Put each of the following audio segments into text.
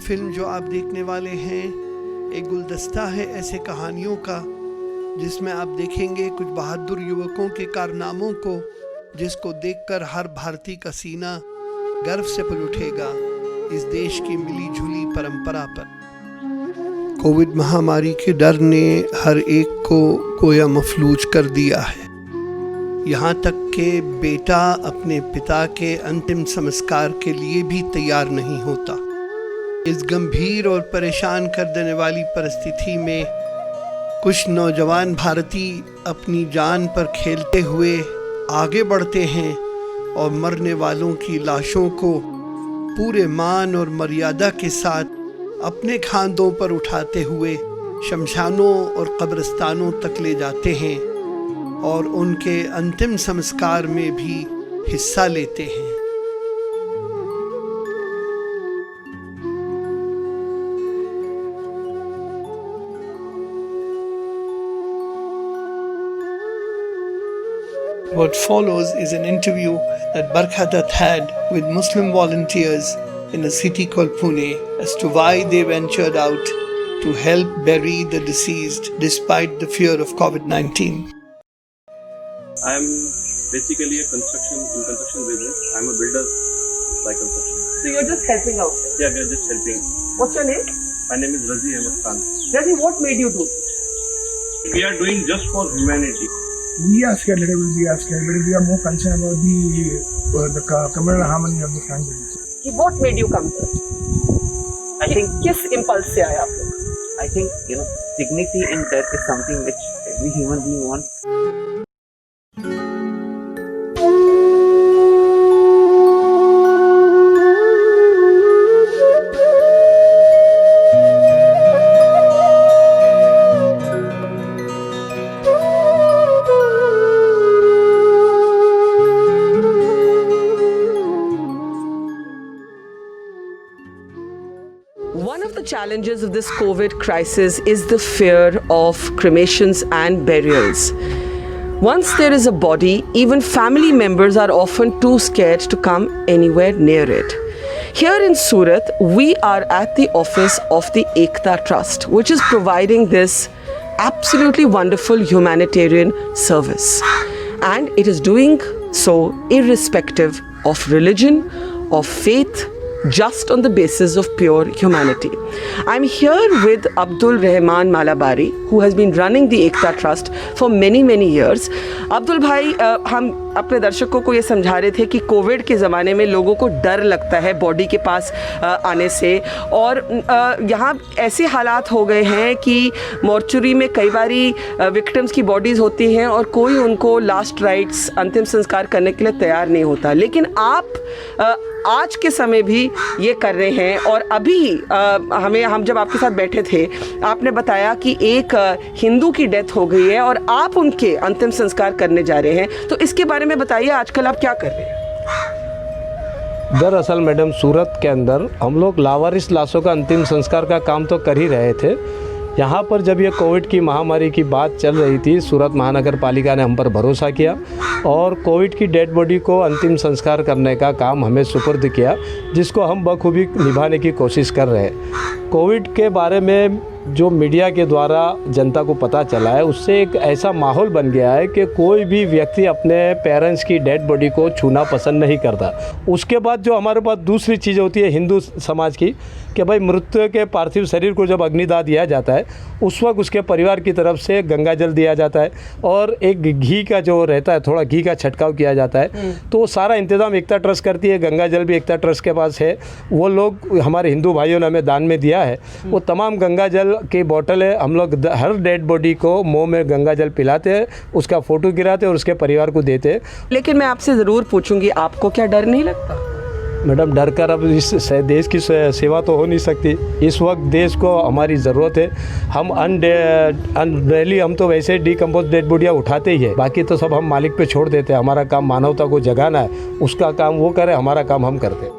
Film जो आप देखने वाले हैं एक गुलदस्ता है ऐसे कहानियों का, जिसमें आप देखेंगे कुछ बहादुर युवकों के कारनामों को, जिसको देखकर हर भारतीय का सीना गर्व से फूल उठेगा इस देश की मिली जुली परंपरा पर। कोविड महामारी के डर ने हर एक को गोया मफलूज कर दिया है। यहाँ तक कि बेटा अपने पिता के अंतिम संस्कार के लिए भी तैयार नहीं होता। इस गंभीर और परेशान कर देने वाली परिस्थिति में कुछ नौजवान भारतीय अपनी जान पर खेलते हुए आगे बढ़ते हैं और मरने वालों की लाशों को पूरे मान और मर्यादा के साथ अपने खांधों पर उठाते हुए शमशानों और कब्रिस्तानों तक ले जाते हैं और उनके अंतिम संस्कार में भी हिस्सा लेते हैं। What follows is an interview that Barkha Dutt had with Muslim volunteers in a city called Pune as to why they ventured out to help bury the deceased despite the fear of COVID-19. I am basically in construction business. I am a builder by construction. So you're just helping out? Yeah, we are just helping. What's your name? My name is Razi Ahmed Khan. Razi, what made you do this? We are doing just for humanity. We are scared, we are scared, but we are more concerned about the communal harmony of the family. What made you come here? I think किस impulse से आए आप लोग? I think dignity in death is something which every human being wants. One of the challenges of this COVID crisis is the fear of cremations and burials. Once there is a body, even family members are often too scared to come anywhere near it. Here in Surat, we are at the office of the Ekta Trust, which is providing this absolutely wonderful humanitarian service. And it is doing so irrespective of religion, of faith, just on the basis of pure humanity. I'm here with Abdul Rahman Malabari, who has been running the Ekta Trust for many years. Abdul भाई, हम अपने दर्शकों को ये समझा रहे थे कि कोविड के ज़माने में लोगों को डर लगता है बॉडी के पास आने से, और यहाँ ऐसे हालात हो गए हैं कि मॉर्चुरी में कई बारी विक्टिम्स की बॉडीज़ होती हैं और कोई उनको लास्ट राइट्स, अंतिम संस्कार करने के लिए तैयार नहीं होता। लेकिन आप आज के समय भी ये कर रहे हैं, और अभी हम जब आपके साथ बैठे थे आपने बताया कि एक हिंदू की डेथ हो गई है और आप उनके अंतिम संस्कार करने जा रहे हैं, तो इसके बारे में बताइए, आजकल आप क्या कर रहे हैं? दरअसल मैडम, सूरत के अंदर हम लोग लावारिस लाशों का अंतिम संस्कार का काम तो कर ही रहे थे। यहाँ पर जब ये कोविड की महामारी की बात चल रही थी, सूरत महानगर पालिका ने हम पर भरोसा किया और कोविड की डेड बॉडी को अंतिम संस्कार करने का काम हमें सुपुर्द किया, जिसको हम बखूबी निभाने की कोशिश कर रहे हैं। कोविड के बारे में जो मीडिया के द्वारा जनता को पता चला है, उससे एक ऐसा माहौल बन गया है कि कोई भी व्यक्ति अपने पेरेंट्स की डेड बॉडी को छूना पसंद नहीं करता। उसके बाद जो हमारे पास दूसरी चीज़ होती है हिंदू समाज की, कि भाई मृत्यु के पार्थिव शरीर को जब अग्निदाह दिया जाता है उस वक्त उसके परिवार की तरफ से गंगा जल दिया जाता है और एक घी का जो रहता है, थोड़ा घी का छंटकाव किया जाता है। तो सारा इंतज़ाम एकता ट्रस्ट करती है, गंगा जल भी एकता ट्रस्ट के पास है। वो लोग हमारे हिंदू भाइयों ने हमें दान में दिया है। वो तमाम गंगा जल की बोतल है, हम लोग हर डेड बॉडी को मुँह में गंगा जल पिलाते हैं, उसका फ़ोटो गिराते हैं और उसके परिवार को देते हैं। लेकिन मैं आपसे ज़रूर पूछूंगी, आपको क्या डर नहीं लगता? मैडम, डर कर अब इस देश की सेवा तो हो नहीं सकती। इस वक्त देश को हमारी ज़रूरत है। हम अनडेली हम तो वैसे डिकम्पोज डेड बॉडियाँ उठाते ही है, बाकी तो सब हम मालिक पे छोड़ देते हैं। हमारा काम मानवता को जगाना है, उसका काम वो करे, हमारा काम हम करते हैं।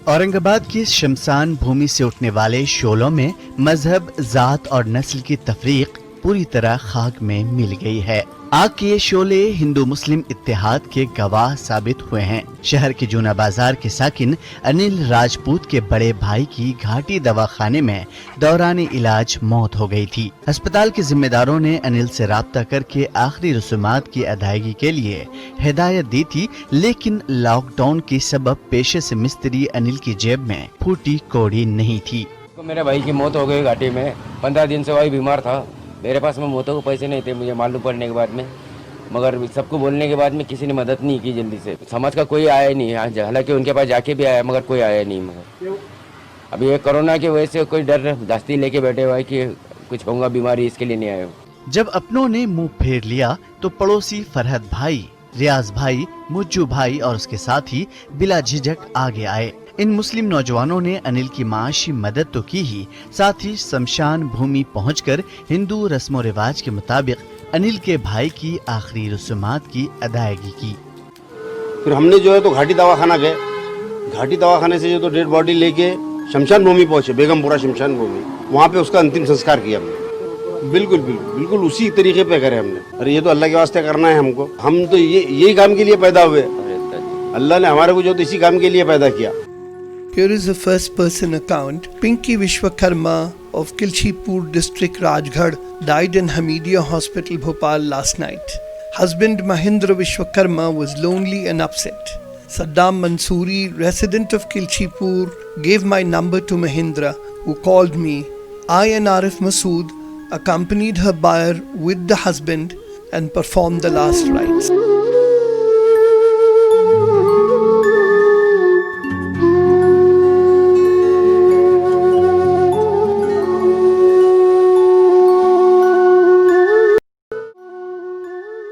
औरंगाबाद की शमशान भूमि से उठने वाले शोलों में मजहब, जात और नस्ल की तफरीक पूरी तरह खाक में मिल गई है। आग के ये शोले हिंदू मुस्लिम इत्तेहाद के गवाह साबित हुए हैं। शहर के जूना बाजार के साकिन अनिल राजपूत के बड़े भाई की घाटी दवाखाने में दौरान इलाज मौत हो गई थी। अस्पताल के जिम्मेदारों ने अनिल से राब्ता करके आखिरी रसूमात की अदायगी के लिए हिदायत दी थी, लेकिन लॉकडाउन के सबब पेशे से मिस्त्री अनिल की जेब में फूटी कौड़ी नहीं थी। मेरे भाई की मौत हो गई घाटी में। 15 दिन से भाई बीमार था। मेरे पास में मौतों को पैसे नहीं थे, मुझे मालूम पड़ने के बाद में, मगर सबको बोलने के बाद में किसी ने मदद नहीं की जल्दी से। समाज का कोई आया नहीं, हालांकि उनके पास जाके भी आया मगर कोई आया नहीं। मगर अभी ये कोरोना की वजह से कोई डर दास्ती लेके बैठे हुआ है कि कुछ होगा बीमारी, इसके लिए नहीं आए। जब अपनों ने मुंह फेर लिया तो पड़ोसी फरहद भाई, रियाज भाई, मुज्जू भाई और उसके साथी बिला झिझक आगे आए। इन मुस्लिम नौजवानों ने अनिल की माशी मदद तो की ही, साथ ही शमशान भूमि पहुंचकर हिंदू रस्मों रिवाज के मुताबिक अनिल के भाई की आखिरी रसूमात की अदायगी की। फिर हमने जो है तो घाटी दवाखाना गए। घाटी दवाखाने से जो तो डेड बॉडी लेके शमशान भूमि पहुंचे, बेगमपुरा शमशान भूमि, वहाँ पे उसका अंतिम संस्कार किया हमने। बिल्कुल बिल्कुल बिल्कुल उसी तरीके पे करे हमने। अरे ये तो अल्लाह के वास्ते करना है हमको, हम तो यही काम के लिए पैदा हुए। अल्लाह ने हमारे को जो तो इसी काम के लिए पैदा किया। Here is a first person account. Pinky Vishwakarma of Kilchipur district Rajgarh died in Hamidia Hospital Bhopal last night. Husband Mahindra Vishwakarma was lonely and upset. Saddam Mansoori, resident of Kilchipur, gave my number to Mahindra, who called me. I and Arif Masood accompanied her buyer with the husband and performed the last rites.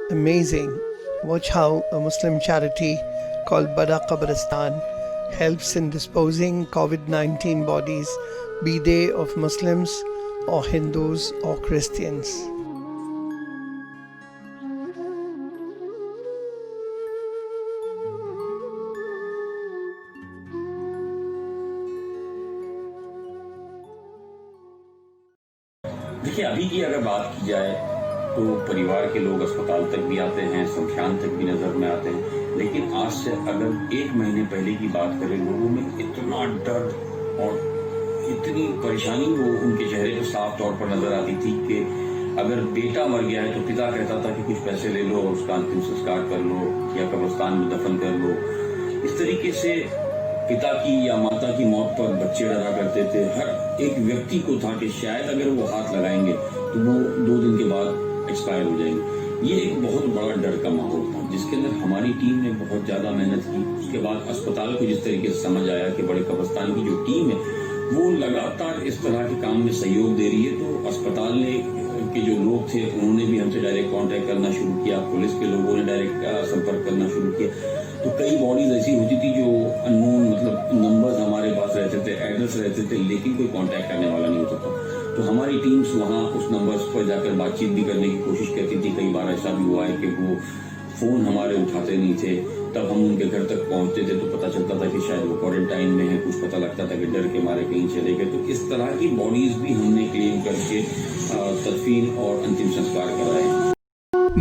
Amazing. Watch how a Muslim charity called Bada Qabristan helps in disposing COVID-19 bodies, be they of Muslims or Hindus or Christians. देखिए, अभी की अगर बात की जाए तो परिवार के लोग अस्पताल तक भी आते हैं, शमशान तक भी नजर में आते हैं, लेकिन आज से अगर 1 महीने पहले की बात करें, लोगों में इतना डर और इतनी परेशानी वो उनके चेहरे पर साफ तौर पर नजर आती थी कि अगर बेटा मर गया है तो पिता कहता था कि कुछ पैसे ले लो और उसका अंतिम संस्कार कर लो या कब्रिस्तान में दफन कर लो। इस तरीके से पिता की या माता की मौत पर बच्चे डरा करते थे। हर एक व्यक्ति को था कि शायद अगर वो हाथ लगाएंगे तो वो 2 दिन के बाद एक्सपायर हो जाएंगे। ये एक बहुत बड़ा डर का माहौल था जिसके अंदर हमारी टीम ने बहुत ज्यादा मेहनत की। उसके बाद अस्पताल को जिस तरीके से समझ आया कि बड़े कब्रिस्तान की जो टीम है वो लगातार इस तरह के काम में सहयोग दे रही है, तो अस्पताल ने के जो लोग थे उन्होंने भी हमसे डायरेक्ट कांटेक्ट करना शुरू किया, पुलिस के लोगों ने डायरेक्ट संपर्क करना शुरू किया। तो कई बॉडीज ऐसी होती थी जो अननोन, मतलब नंबर्स हमारे पास रहते थे, एड्रेस रहते थे, लेकिन कोई कांटेक्ट करने वाला नहीं होता था। तो हमारी टीम्स वहाँ उस नंबर्स पर जाकर बातचीत भी करने की कोशिश करती थी। कई बार ऐसा भी हुआ है कि वो फ़ोन हमारे उठाते नहीं थे, तब हम उनके घर तक पहुँचते थे तो पता चलता था कि शायद वो क्वारंटाइन में है, कुछ पता लगता था कि डर के मारे कहीं चले गए। तो इस तरह की बॉडीज भी हमने क्लेम करके तदफीन और अंतिम संस्कार कराए।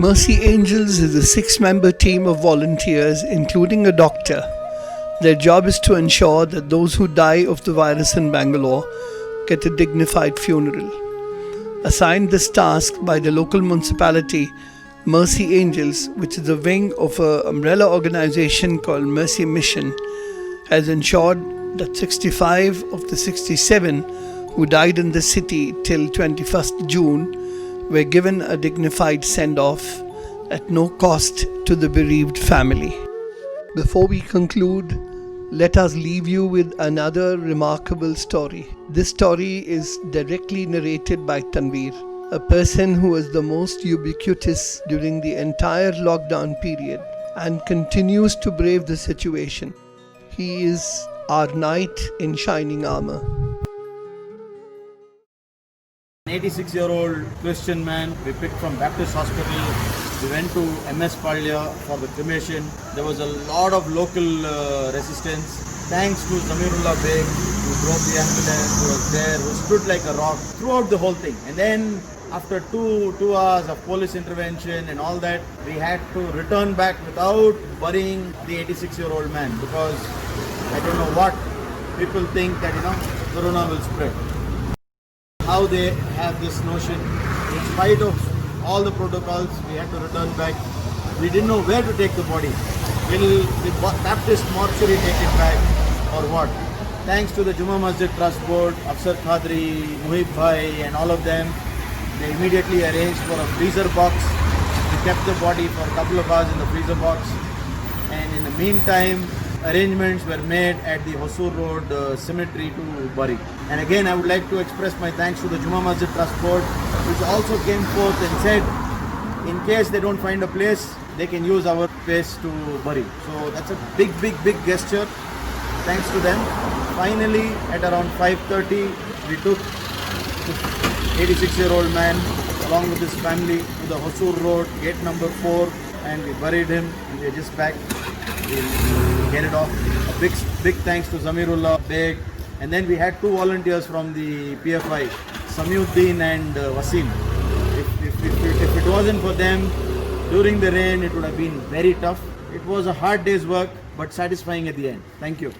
Mercy Angels is a 6-member team of volunteers, including a doctor. Their job is to ensure that those who die of the virus in Bangalore get a dignified funeral. Assigned this task by the local municipality, Mercy Angels, which is a wing of an umbrella organization called Mercy Mission, has ensured that 65 of the 67 who died in the city till 21st June were given a dignified send-off at no cost to the bereaved family. Before we conclude, let us leave you with another remarkable story. This story is directly narrated by Tanveer, a person who was the most ubiquitous during the entire lockdown period and continues to brave the situation. He is our knight in shining armor. An 86-year-old Christian man we picked from Baptist Hospital. We went to MS Palya for the cremation. There was a lot of local resistance. Thanks to Zamirullah Beg, who drove the ambulance, who was there, who stood like a rock throughout the whole thing. And then after two hours of police intervention and all that, we had to return back without burying the 86-year-old man, because I don't know what people think that, corona will spread. How they have this notion. In spite of all the protocols, we had to return back. We didn't know where to take the body. Will the Baptist mortuary take it back or what? Thanks to the Juma Masjid Trust Board, Afsar Khadri, Muhib Bhai and all of them, they immediately arranged for a freezer box. We kept the body for a couple of hours in the freezer box. And in the meantime, arrangements were made at the Hosur Road cemetery to bury. And again, I would like to express my thanks to the Juma Masjid Trust Board, which also came forth and said, in case they don't find a place, they can use our place to bury. So that's a big gesture. Thanks to them. Finally, at around 5:30, we took the 86-year-old man along with his family to the Hosur Road, gate number 4, and we buried him. And we are just back. We'll get it off. A big thanks to Zamirullah Beg. And then we had 2 volunteers from the PFI, Samiuddin and Wasim. If it wasn't for them, during the rain, it would have been very tough. It was a hard day's work, but satisfying at the end. Thank you.